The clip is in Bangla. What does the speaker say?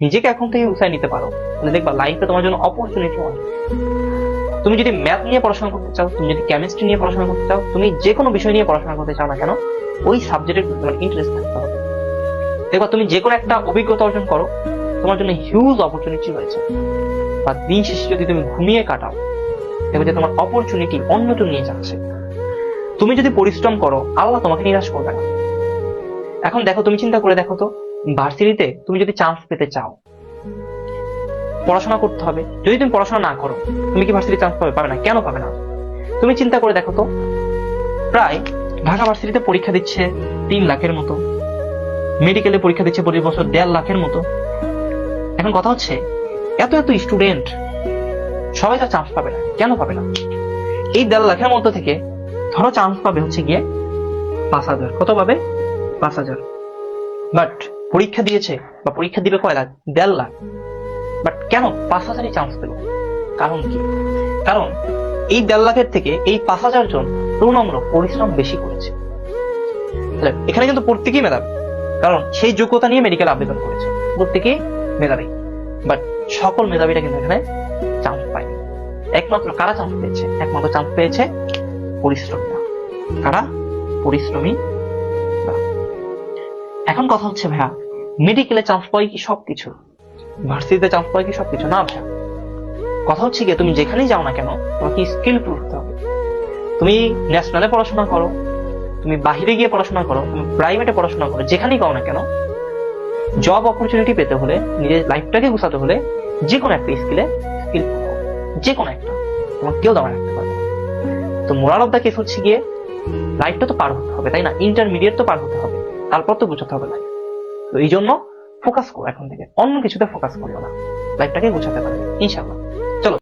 নিজেকে এখন থেকে উৎসাহ নিতে পারো, তাহলে দেখবা লাইফে তোমার জন্য অপরচুনিটি অনেক। তুমি যদি ম্যাথ নিয়ে পড়াশোনা করতে চাও, তুমি যদি কেমিস্ট্রি নিয়ে পড়াশোনা করতে চাও, তুমি যে কোনো বিষয় নিয়ে পড়াশোনা করতে চাও না কেন, ওই সাবজেক্টের তোমার ইন্টারেস্ট থাকতে হবে। দেখবা তুমি যে কোনো একটা অভিজ্ঞতা অর্জন করো, তোমার জন্য হিউজ অপরচুনিটি রয়েছে। বা দিন শেষে যদি তুমি ঘুমিয়ে কাটাও, দেখবে যে তোমার অপরচুনিটি অন্যজন নিয়ে যাচ্ছে। তুমি যদি পরিশ্রম করো, আল্লাহ তোমাকে নিরাশ করবে না। এখন দেখো, তুমি চিন্তা করে দেখো তো, ভার্সিটিতে তুমি যদি চান্স পেতে চাও, পড়াশোনা করতে হবে। যদি তুমি পড়াশোনা না করো, তুমি কি ভার্সিটি চান্স পাবে না? কেন পাবে না? তুমি চিন্তা করে দেখো তো, প্রায় ঢাকা ভার্সিটিতে পরীক্ষা দিচ্ছে 3 লাখের মতো, মেডিকেলে পরীক্ষা দিচ্ছে প্রতি বছর 1.5 লাখের মতো। এখন কথা হচ্ছে, এত এত স্টুডেন্ট, সবাই তো চান্স পাবে না। কেন পাবে না? এই 1.5 লাখের মধ্যে থেকে ধরো চান্স পাবে হচ্ছে গিয়ে 5,000। কত পাবে? 5,000। বাট পরীক্ষা দিয়েছে বা পরীক্ষা দিবে কয় লাখ? 1.5 লাখ। বাট কেন 5,000-ই চান্স পেল? কারণ কি? কারণ এই 1.5 লাখের থেকে এই 5,000 জন প্রণম্র পরিশ্রম বেশি করেছে। এখানে কিন্তু প্রত্যেকেই মেধাবী, কারণ সেই যোগ্যতা নিয়ে মেডিকেল আবেদন করেছে, প্রত্যেকেই মেধাবী। বাট সকল মেধাবীরা কিন্তু এখানে চান্স পায়নি। একমাত্র কারা চান্স পেয়েছে? একমাত্র চান্স পেয়েছে পরিশ্রমীরা। কারা? পরিশ্রমী। এখন কথা হচ্ছে, ভাইয়া মেডিকেলে চান্স পাই কি সবকিছু? ভার্সিটিতে চান্স পাই কি সবকিছু? না ভাইয়া। কথা হচ্ছে গিয়ে, তুমি যেখানেই যাও না কেন, তোমাকে স্কিলফুল হতে হবে। তুমি ন্যাশনালে পড়াশোনা করো, তুমি বাহিরে গিয়ে পড়াশোনা করো, তুমি প্রাইভেটে পড়াশোনা করো, যেখানেই করো না কেন, জব অপরচুনিটি পেতে হলে, নিজের লাইফটাকে গুছাতে হলে, যে কোনো একটা স্কিলফুল হও। যে কোনো একটা, তোমার কেউ দাঁড়া রাখতে পারবে না। তো মোরাল অফ দ্য কেস হচ্ছে গিয়ে, লাইফটা তো পার হতে হবে, তাই না? ইন্টারমিডিয়েট তো পার হতে হবে, তারপর তো গুছাতে হবে লাইফ। তো এই জন্য ফোকাস করো এখন থেকে, অন্য কিছুতে ফোকাস করো না, লাইফটাকে গুছাতে পারবে ইনশাআল্লাহ।